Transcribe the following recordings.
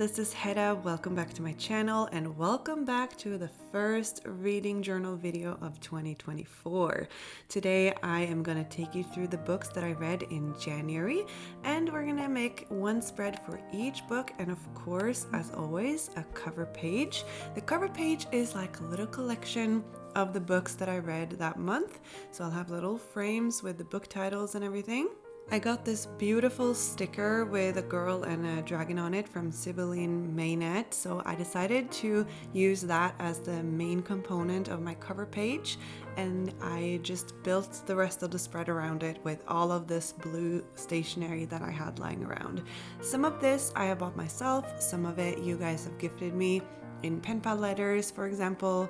this is Hedda. Welcome back to my channel and welcome back to the first reading journal video of 2024. Today I am going to take you through the books that I read in January, and we're going to make one spread for each book, and of course, as always, a cover page. The cover page is like a little collection of the books that I read that month, so I'll have little frames with the book titles and everything. I got this beautiful sticker with a girl and a dragon on it from Sibylline Maynet, so I decided to use that as the main component of my cover page, and I just built the rest of the spread around it with all of this blue stationery that I had lying around. Some of this I have bought myself, some of it you guys have gifted me in pen pal letters, for example.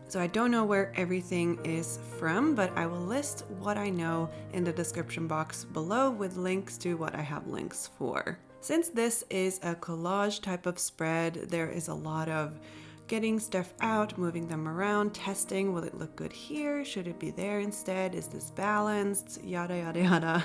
So I don't know where everything is from, but I will list what I know in the description box below with links to what I have links for. Since this is a collage type of spread, there is a lot of getting stuff out, moving them around, testing, will it look good here? Should it be there instead? Is this balanced? Yada, yada, yada.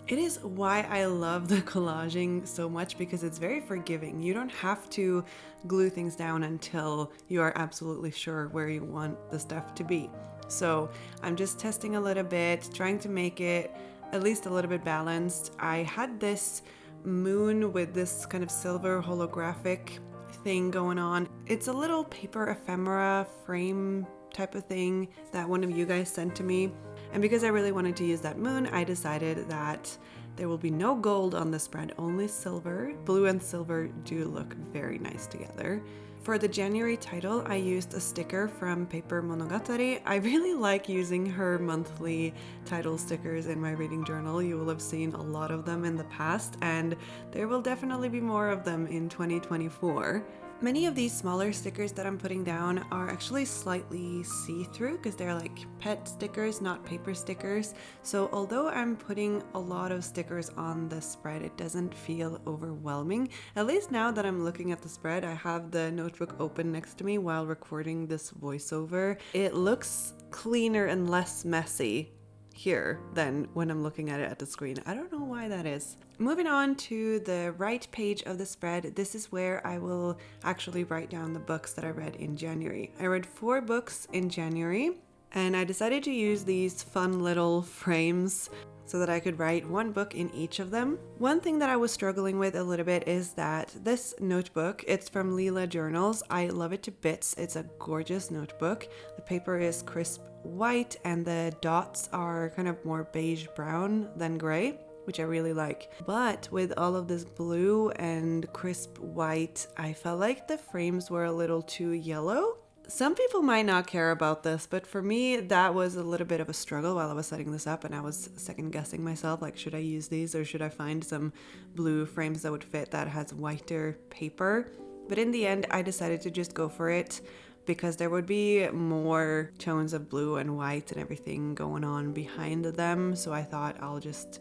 It is why I love the collaging so much, because it's very forgiving. You don't have to glue things down until you are absolutely sure where you want the stuff to be. So I'm just testing a little bit, trying to make it at least a little bit balanced. I had this moon with this kind of silver holographic thing going on. It's a little paper ephemera frame type of thing that one of you guys sent to me, and because I really wanted to use that moon, I decided that there will be no gold on the spread, only silver. Blue and silver do look very nice together. For the January title, I used a sticker from Paper Monogatari. I really like using her monthly title stickers in my reading journal. You will have seen a lot of them in the past, and there will definitely be more of them in 2024. Many of these smaller stickers that I'm putting down are actually slightly see-through because they're like pet stickers, not paper stickers. So although I'm putting a lot of stickers on the spread, it doesn't feel overwhelming. At least now that I'm looking at the spread, I have the notebook open next to me while recording this voiceover. It looks cleaner and less messy here than when I'm looking at it at the screen. I don't know why that is. Moving on to the right page of the spread, this is where I will actually write down the books that I read in January. I read 4 books in January, and I decided to use these fun little frames so that I could write one book in each of them. One thing that I was struggling with a little bit is that this notebook, it's from Lila Journals. I love it to bits. It's a gorgeous notebook. The paper is crisp white and the dots are kind of more beige brown than gray, which I really like. But with all of this blue and crisp white, I felt like the frames were a little too yellow. Some people might not care about this, but for me, that was a little bit of a struggle while I was setting this up, and I was second guessing myself, like, should I use these or should I find some blue frames that would fit that has whiter paper? But in the end, I decided to just go for it because there would be more tones of blue and white and everything going on behind them. So I thought I'll just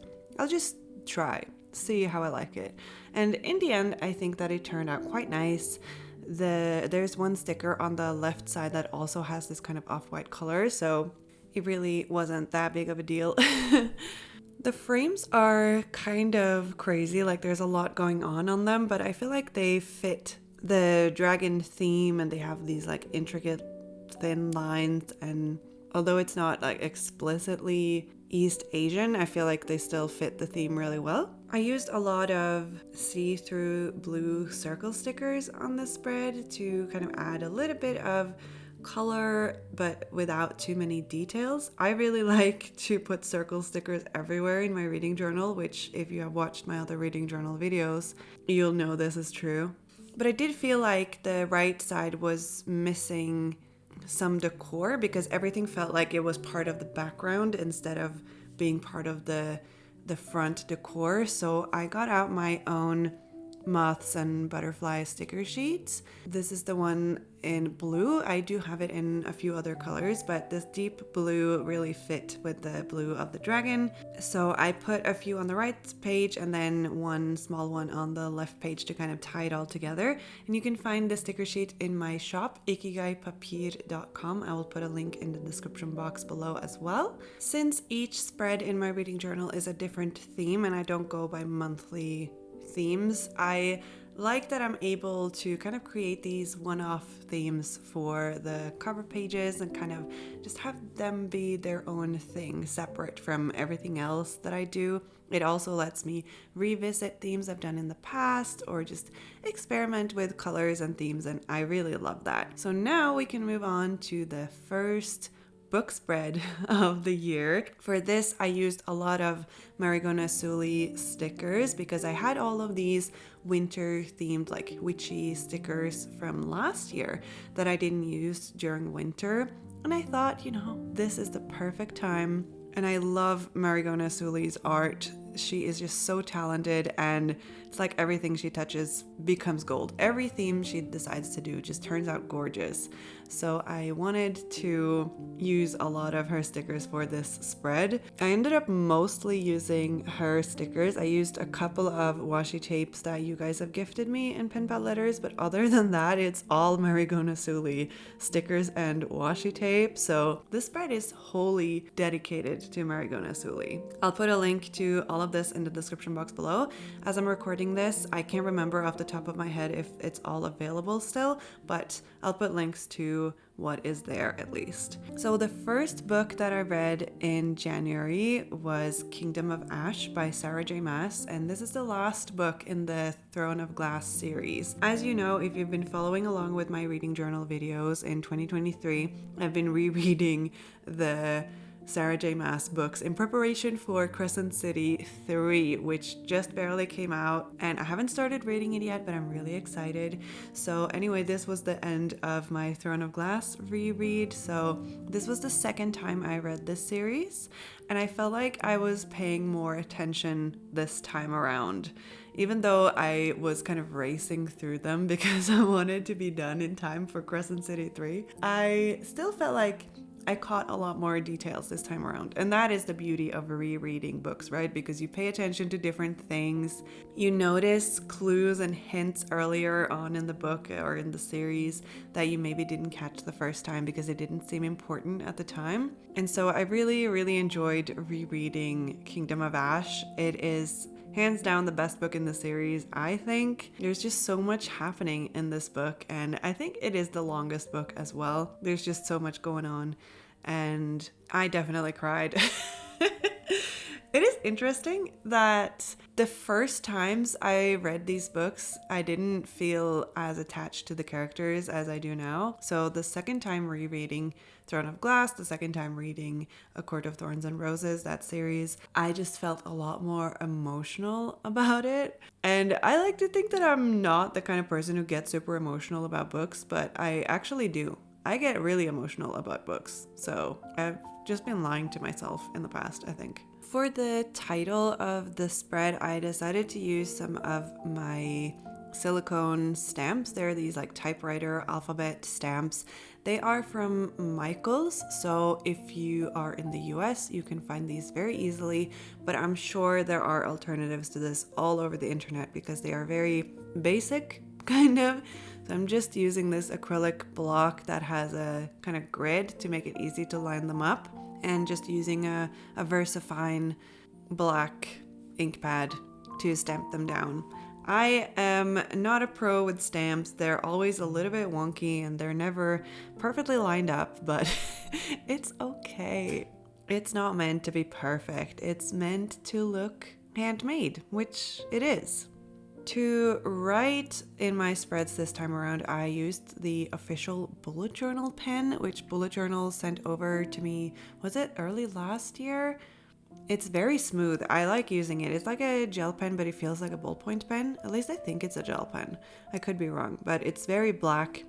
try, see how I like it. And in the end, I think that it turned out quite nice. There's one sticker on the left side that also has this kind of off-white color, so it really wasn't that big of a deal. The frames are kind of crazy, like there's a lot going on them, but I feel like they fit the dragon theme, and they have these like intricate thin lines, and although it's not like explicitly East Asian, I feel like they still fit the theme really well. I used a lot of see-through blue circle stickers on the spread to kind of add a little bit of color, but without too many details. I really like to put circle stickers everywhere in my reading journal, which if you have watched my other reading journal videos, you'll know this is true. But I did feel like the right side was missing some decor because everything felt like it was part of the background instead of being part of the front decor. So I got out my own moths and butterfly sticker sheets. This is the one in blue. I do have it in a few other colors, but this deep blue really fit with the blue of the dragon. So I put a few on the right page and then one small one on the left page to kind of tie it all together. And you can find the sticker sheet in my shop, ikigaipapir.com. I will put a link in the description box below as well. Since each spread in my reading journal is a different theme and I don't go by monthly themes, I like that I'm able to kind of create these one-off themes for the cover pages and kind of just have them be their own thing, separate from everything else that I do. It also lets me revisit themes I've done in the past or just experiment with colors and themes, and I really love that. So now we can move on to the first book spread of the year. For this, I used a lot of Marigona Suli stickers because I had all of these winter themed like witchy stickers from last year that I didn't use during winter. And I thought, this is the perfect time. And I love Marigona Suli's art. She is just so talented, and it's like everything she touches becomes gold. Every theme she decides to do just turns out gorgeous. So I wanted to use a lot of her stickers for this spread. I ended up mostly using her stickers. I used a couple of washi tapes that you guys have gifted me in pen pal letters, but other than that, it's all Marigona Suli stickers and washi tape. So this spread is wholly dedicated to Marigona Suli. I'll put a link to all of this in the description box below. As I'm recording this, I can't remember off the top of my head if it's all available still, but I'll put links to what is there at least. So the first book that I read in January was Kingdom of Ash by Sarah J. Maas, and this is the last book in the Throne of Glass series. As you know, if you've been following along with my reading journal videos in 2023, I've been rereading the Sarah J. Maas books in preparation for Crescent City 3, which just barely came out, and I haven't started reading it yet, but I'm really excited. So anyway, this was the end of my Throne of Glass reread. So this was the second time I read this series, and I felt like I was paying more attention this time around. Even though I was kind of racing through them because I wanted to be done in time for Crescent City 3, I still felt like I caught a lot more details this time around. And that is the beauty of rereading books, right? Because you pay attention to different things. You notice clues and hints earlier on in the book or in the series that you maybe didn't catch the first time because it didn't seem important at the time. And so I really, really enjoyed rereading Kingdom of Ash. It is hands down the best book in the series, I think. There's just so much happening in this book, and I think it is the longest book as well. There's just so much going on, and I definitely cried. It is interesting that the first times I read these books, I didn't feel as attached to the characters as I do now. So the second time rereading Throne of Glass, the second time reading A Court of Thorns and Roses, that series, I just felt a lot more emotional about it. And I like to think that I'm not the kind of person who gets super emotional about books, but I actually do. I get really emotional about books. So I've just been lying to myself in the past, I think. For the title of the spread, I decided to use some of my silicone stamps. They're these like typewriter alphabet stamps. They are from Michaels, so if you are in the US, you can find these very easily, but I'm sure there are alternatives to this all over the internet because they are very basic, kind of. So I'm just using this acrylic block that has a kind of grid to make it easy to line them up, and just using a VersaFine black ink pad to stamp them down. I am not a pro with stamps. They're always a little bit wonky and they're never perfectly lined up, but it's okay. It's not meant to be perfect. It's meant to look handmade, which it is. To write in my spreads this time around, I used the official bullet journal pen, which Bullet Journal sent over to me, was it early last year? It's very smooth. I like using it. It's like a gel pen, but it feels like a ballpoint pen. At least I think it's a gel pen. I could be wrong, but it's very black.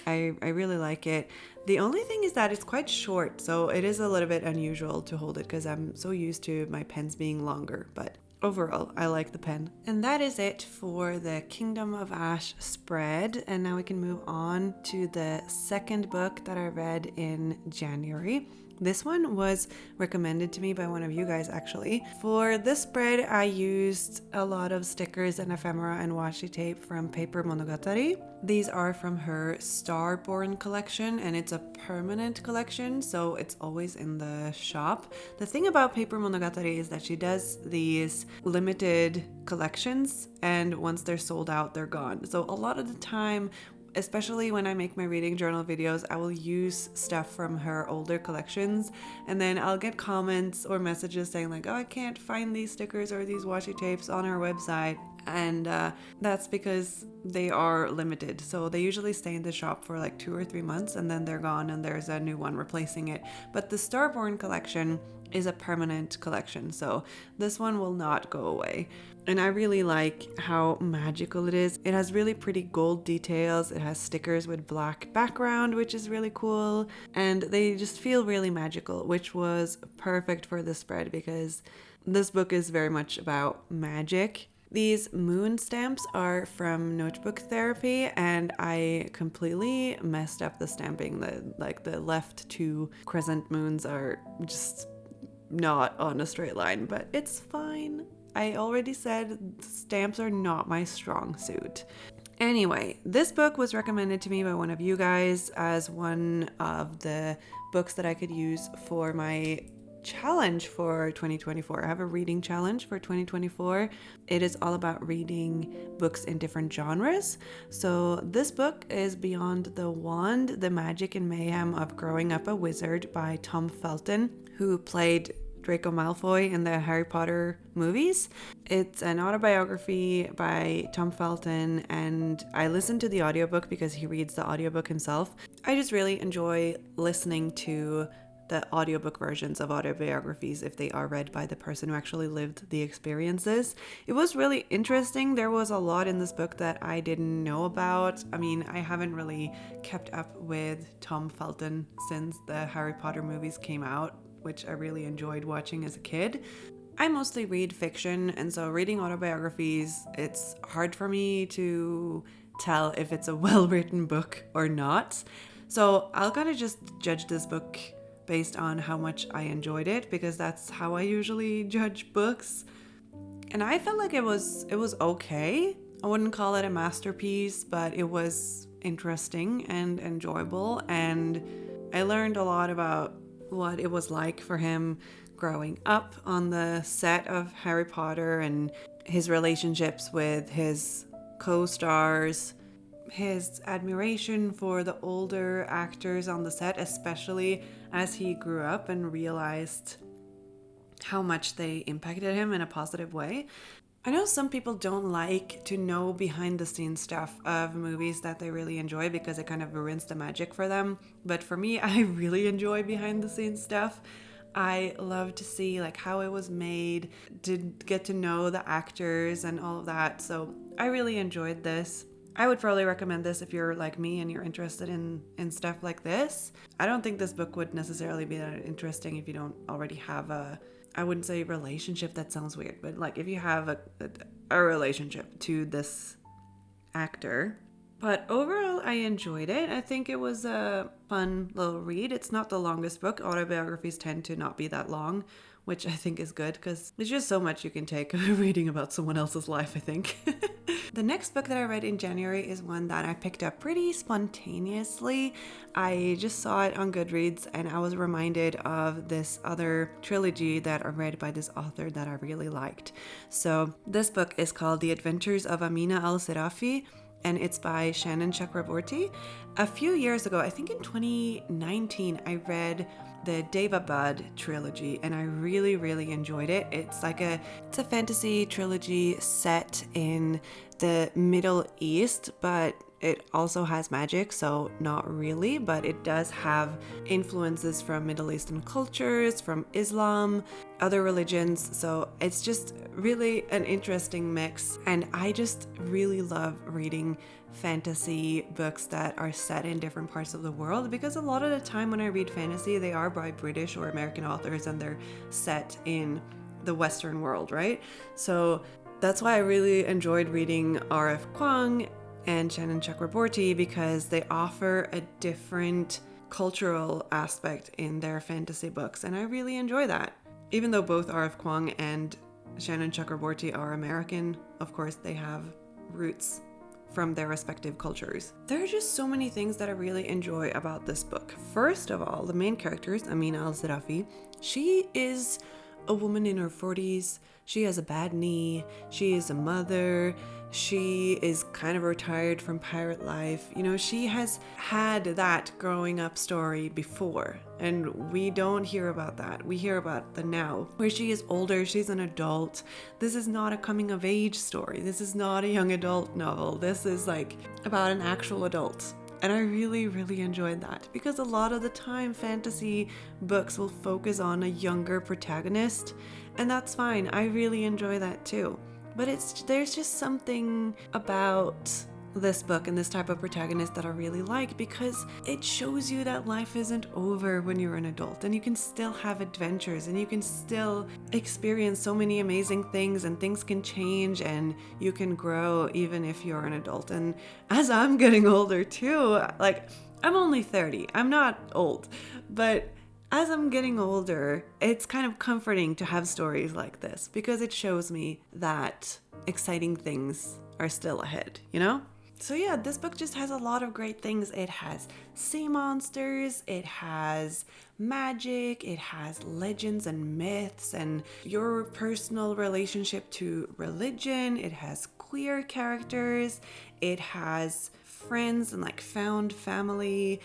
I really like it. The only thing is that it's quite short, so it is a little bit unusual to hold it because I'm so used to my pens being longer, but overall, I like the pen. And that is it for the Kingdom of Ash spread. And now we can move on to the second book that I read in January. This one was recommended to me by one of you guys, actually. For this spread, I used a lot of stickers and ephemera and washi tape from Paper Monogatari. These are from her Starborn collection, and it's a permanent collection, so it's always in the shop. The thing about Paper Monogatari is that she does these limited collections, and once they're sold out, they're gone. So a lot of the time, especially when I make my reading journal videos, I will use stuff from her older collections, and then I'll get comments or messages saying like, oh, I can't find these stickers or these washi tapes on her website. And that's because they are limited. So they usually stay in the shop for like 2 or 3 months, and then they're gone and there's a new one replacing it. But the Starborn collection is a permanent collection, so this one will not go away. And I really like how magical it is. It has really pretty gold details. It has stickers with black background, which is really cool. And they just feel really magical, which was perfect for this spread because this book is very much about magic. These moon stamps are from Notebook Therapy, and I completely messed up the stamping. The left 2 crescent moons are just not on a straight line, but it's fine. I already said stamps are not my strong suit. Anyway, this book was recommended to me by one of you guys as one of the books that I could use for my challenge for 2024. I have a reading challenge for 2024. It is all about reading books in different genres. So this book is Beyond the Wand, The Magic and Mayhem of Growing Up a Wizard by Tom Felton, who played Draco Malfoy in the Harry Potter movies. It's an autobiography by Tom Felton, and I listened to the audiobook because he reads the audiobook himself. I just really enjoy listening to the audiobook versions of autobiographies if they are read by the person who actually lived the experiences. It was really interesting. There was a lot in this book that I didn't know about. I mean, I haven't really kept up with Tom Felton since the Harry Potter movies came out, which I really enjoyed watching as a kid. I mostly read fiction, and so reading autobiographies, it's hard for me to tell if it's a well-written book or not. So I'll kind of just judge this book based on how much I enjoyed it, because that's how I usually judge books. And I felt like it was okay. I wouldn't call it a masterpiece, but it was interesting and enjoyable, and I learned a lot about what it was like for him growing up on the set of Harry Potter and his relationships with his co-stars, his admiration for the older actors on the set, especially as he grew up and realized how much they impacted him in a positive way. I know some people don't like to know behind the scenes stuff of movies that they really enjoy because it kind of ruins the magic for them. But for me, I really enjoy behind the scenes stuff. I love to see like how it was made, to get to know the actors and all of that. So I really enjoyed this. I would probably recommend this if you're like me and you're interested in stuff like this. I don't think this book would necessarily be that interesting if you don't already have I wouldn't say relationship, that sounds weird, but like if you have a relationship to this actor. But overall, I enjoyed it. I think it was a fun little read. It's not the longest book. Autobiographies tend to not be that long, which I think is good because there's just so much you can take reading about someone else's life, I think. The next book that I read in January is one that I picked up pretty spontaneously. I just saw it on Goodreads and I was reminded of this other trilogy that I read by this author that I really liked. So this book is called The Adventures of Amina al-Sirafi, and it's by Shannon Chakraborty. A few years ago, I think in 2019, I read the Devabad trilogy and I really, really enjoyed it. It's a fantasy trilogy set in the Middle East, but it also has magic, so not really, but it does have influences from Middle Eastern cultures, from Islam, other religions, so it's just really an interesting mix. And I just really love reading fantasy books that are set in different parts of the world, because a lot of the time when I read fantasy, they are by British or American authors and they're set in the Western world, right? So that's why I really enjoyed reading R.F. Kuang and Shannon Chakraborty, because they offer a different cultural aspect in their fantasy books, and I really enjoy that. Even though both R.F. Kuang and Shannon Chakraborty are American, of course they have roots from their respective cultures. There are just so many things that I really enjoy about this book. First of all, the main character, Amina al-Sirafi, she is a woman in her 40s. She has a bad knee. She is a mother. She is kind of retired from pirate life. You know, she has had that growing up story before, and we don't hear about that. We hear about the now, where she is older, she's an adult. This is not a coming of age story. This is not a young adult novel. This is like about an actual adult. And I really, really enjoyed that, because a lot of the time fantasy books will focus on a younger protagonist, and that's fine. I really enjoy that too. But there's just something about this book and this type of protagonist that I really like, because it shows you that life isn't over when you're an adult, and you can still have adventures, and you can still experience so many amazing things, and things can change, and you can grow even if you're an adult. And as I'm getting older too, like, I'm only 30, I'm not old, but as I'm getting older, it's kind of comforting to have stories like this, because it shows me that exciting things are still ahead, you know? So yeah, this book just has a lot of great things. It has sea monsters, it has magic, it has legends and myths, and your personal relationship to religion. It has queer characters, it has friends and like found family.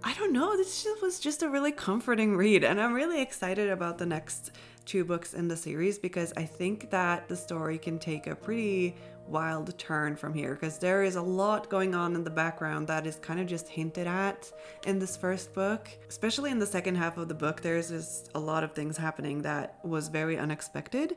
I don't know, this was just a really comforting read, and I'm really excited about the next 2 books in the series, because I think that the story can take a pretty wild turn from here, because there is a lot going on in the background that is kind of just hinted at in this first book. Especially in the second half of the book, there's just a lot of things happening that was very unexpected.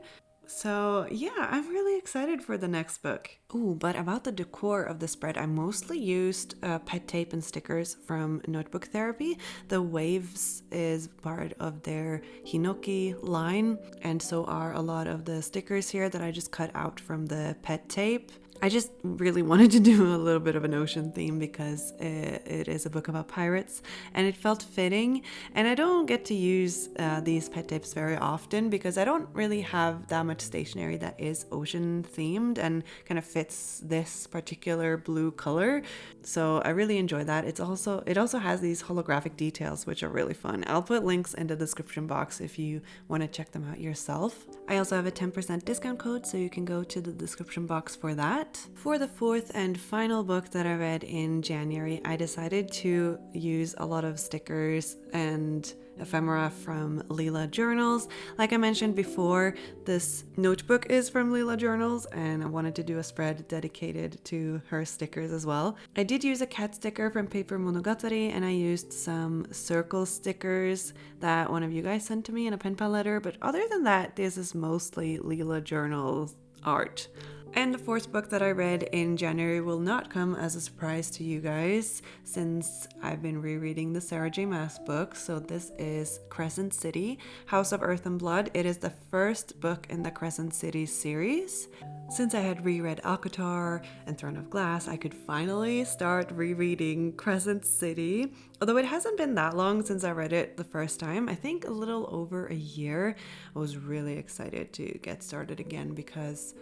So yeah, I'm really excited for the next book. Ooh, but about the decor of the spread, I mostly used pet tape and stickers from Notebook Therapy. The waves is part of their Hinoki line, and so are a lot of the stickers here that I just cut out from the pet tape. I just really wanted to do a little bit of an ocean theme, because it is a book about pirates, and it felt fitting. And I don't get to use these pet tapes very often, because I don't really have that much stationery that is ocean themed and kind of fits this particular blue color. So I really enjoy that. It also has these holographic details, which are really fun. I'll put links in the description box if you want to check them out yourself. I also have a 10% discount code, so you can go to the description box for that. For the 4th and final book that I read in January, I decided to use a lot of stickers and ephemera from Leela Journals. Like I mentioned before, this notebook is from Leela Journals, and I wanted to do a spread dedicated to her stickers as well. I did use a cat sticker from Paper Monogatari, and I used some circle stickers that one of you guys sent to me in a pen pal letter, but other than that, this is mostly Leela Journals art. And the 4th book that I read in January will not come as a surprise to you guys, since I've been rereading the Sarah J. Maas book. So this is Crescent City, House of Earth and Blood. It is the first book in the Crescent City series. Since I had reread Alcatar and Throne of Glass, I could finally start rereading Crescent City. Although it hasn't been that long since I read it the first time, I think a little over a year. I was really excited to get started again because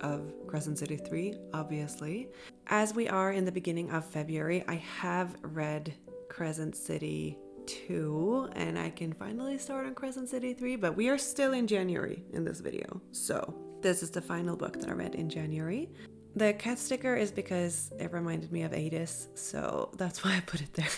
of Crescent City 3, obviously. As we are in the beginning of February, I have read Crescent City 2, and I can finally start on Crescent City 3, but we are still in January in this video. So this is the final book that I read in January. The cat sticker is because it reminded me of Adis, so that's why I put it there.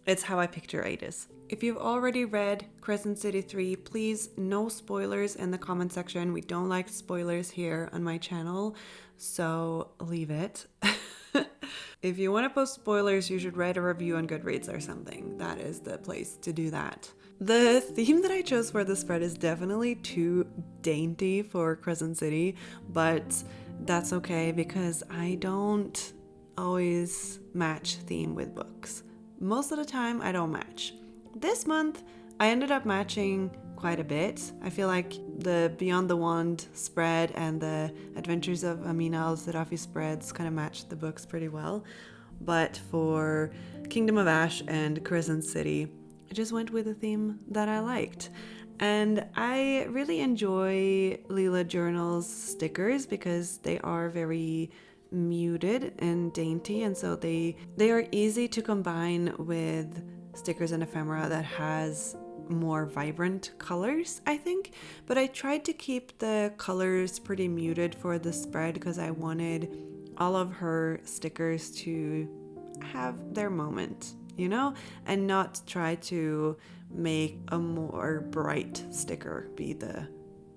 It's how I picture Adis. If you've already read Crescent City 3, please no spoilers in the comment section. We don't like spoilers here on my channel, so leave it. If you want to post spoilers, you should write a review on Goodreads or something. That is the place to do that. The theme that I chose for the spread is definitely too dainty for Crescent City, but that's okay because I don't always match theme with books. Most of the time, I don't match. This month, I ended up matching quite a bit. I feel like the Beyond the Wand spread and the Adventures of Amina, al-Sirafi spreads kind of matched the books pretty well. But for Kingdom of Ash and Crescent City, I just went with a theme that I liked. And I really enjoy Leela Journal's stickers because they are very muted and dainty, and so they are easy to combine with stickers and ephemera that has more vibrant colors, I think. But I tried to keep the colors pretty muted for the spread because I wanted all of her stickers to have their moment, and not try to make a more bright sticker be the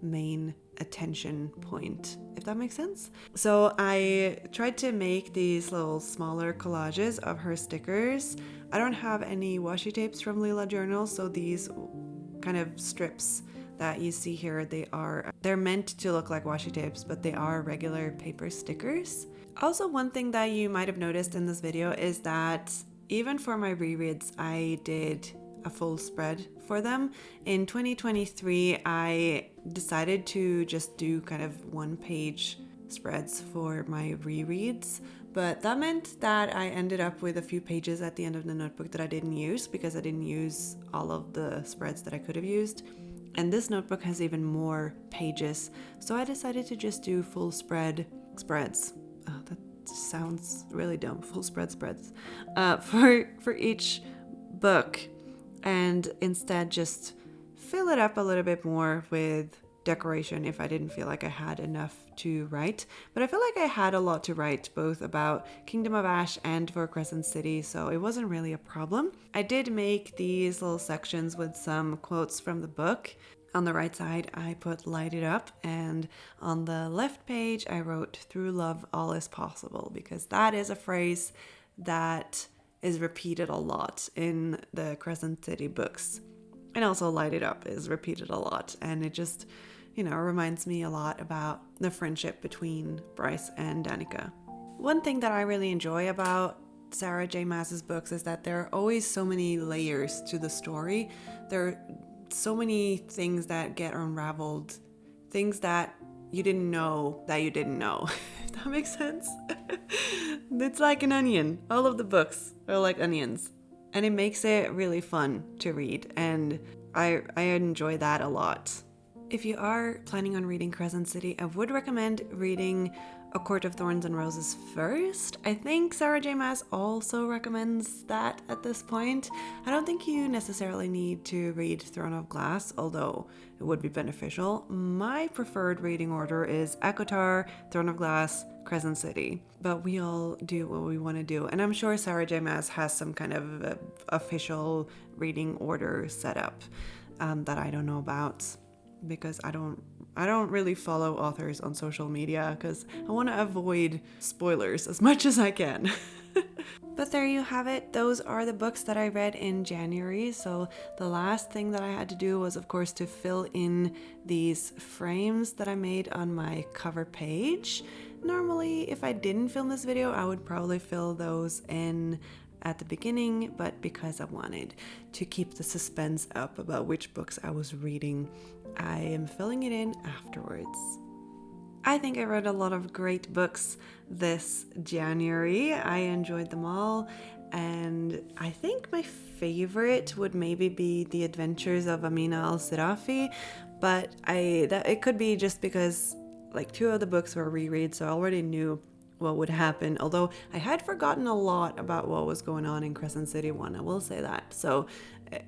main attention point, if that makes sense. So I tried to make these little smaller collages of her stickers. I don't have any washi tapes from Lila Journal, so these kind of strips that you see here, they're meant to look like washi tapes, but they are regular paper stickers. Also, one thing that you might have noticed in this video is that even for my rereads, I did a full spread for them. In 2023, I decided to just do kind of one-page spreads for my rereads, but that meant that I ended up with a few pages at the end of the notebook that I didn't use because I didn't use all of the spreads that I could have used. And this notebook has even more pages, so I decided to just do full spreads. Oh, that sounds really dumb. Full spreads for each book, and instead just fill it up a little bit more with decoration if I didn't feel like I had enough to write. But I feel like I had a lot to write, both about Kingdom of Ash and for Crescent City, so it wasn't really a problem. I did make these little sections with some quotes from the book. On the right side, I put "Light It Up," and on the left page, I wrote "Through love, all is possible," because that is a phrase that is repeated a lot in the Crescent City books. And also "Light It Up" is repeated a lot, and it just, reminds me a lot about the friendship between Bryce and Danica. One thing that I really enjoy about Sarah J. Maas's books is that there are always so many layers to the story. There are so many things that get unraveled, things that you didn't know that you didn't know, if that makes sense. It's like an onion. All of the books are like onions, and it makes it really fun to read, and I enjoy that a lot. If you are planning on reading Crescent City, I would recommend reading A Court of Thorns and Roses first. I think Sarah J. Maas also recommends that at this point. I don't think you necessarily need to read Throne of Glass, although it would be beneficial. My preferred reading order is ACOTAR, Throne of Glass, Crescent City. But we all do what we want to do. And I'm sure Sarah J. Maas has some kind of official reading order set up that I don't know about, because I don't really follow authors on social media because I want to avoid spoilers as much as I can. But there you have it. Those are the books that I read in January. So the last thing that I had to do was, of course, to fill in these frames that I made on my cover page. Normally, if I didn't film this video, I would probably fill those in at the beginning, but because I wanted to keep the suspense up about which books I was reading, I am filling it in afterwards. I think I read a lot of great books this January. I enjoyed them all, and I think my favorite would maybe be The Adventures of Amina al-Sirafi, but it could be just because like 2 of the books were rereads, so I already knew what would happen, although I had forgotten a lot about what was going on in Crescent City 1, I will say that, so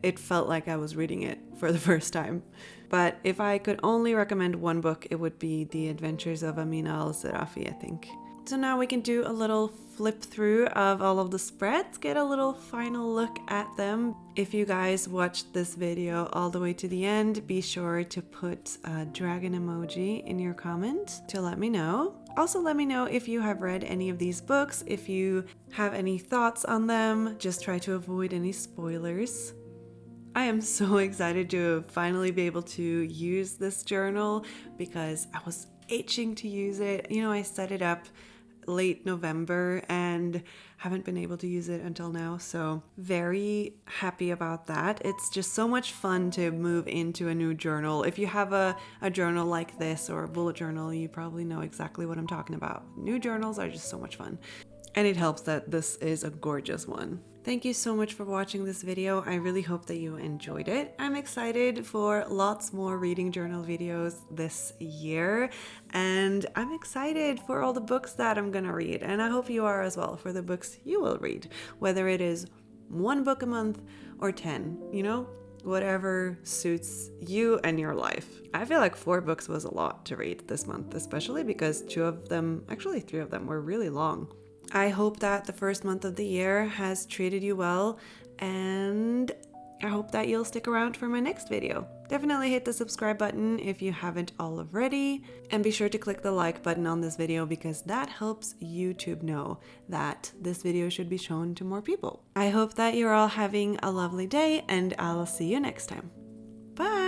it felt like I was reading it for the first time. But if I could only recommend one book, it would be The Adventures of Amina al-Sirafi, I think. So now we can do a little flip through of all of the spreads, get a little final look at them. If you guys watched this video all the way to the end, be sure to put a dragon emoji in your comment to let me know. Also, let me know if you have read any of these books, if you have any thoughts on them. Just try to avoid any spoilers. I am so excited to finally be able to use this journal because I was itching to use it. I set it up late November and haven't been able to use it until now, so very happy about that. It's just so much fun to move into a new journal. If you have a journal like this or a bullet journal, you probably know exactly what I'm talking about. New journals are just so much fun, and it helps that this is a gorgeous one. Thank you so much for watching this video. I really hope that you enjoyed it. I'm excited for lots more reading journal videos this year, and I'm excited for all the books that I'm gonna read, and I hope you are as well for the books you will read, whether it is 1 book a month or 10, whatever suits you and your life. I feel like 4 books was a lot to read this month, especially because 3 of them were really long. I hope that the first month of the year has treated you well, and I hope that you'll stick around for my next video. Definitely hit the subscribe button if you haven't already, and be sure to click the like button on this video because that helps YouTube know that this video should be shown to more people. I hope that you're all having a lovely day, and I'll see you next time. Bye!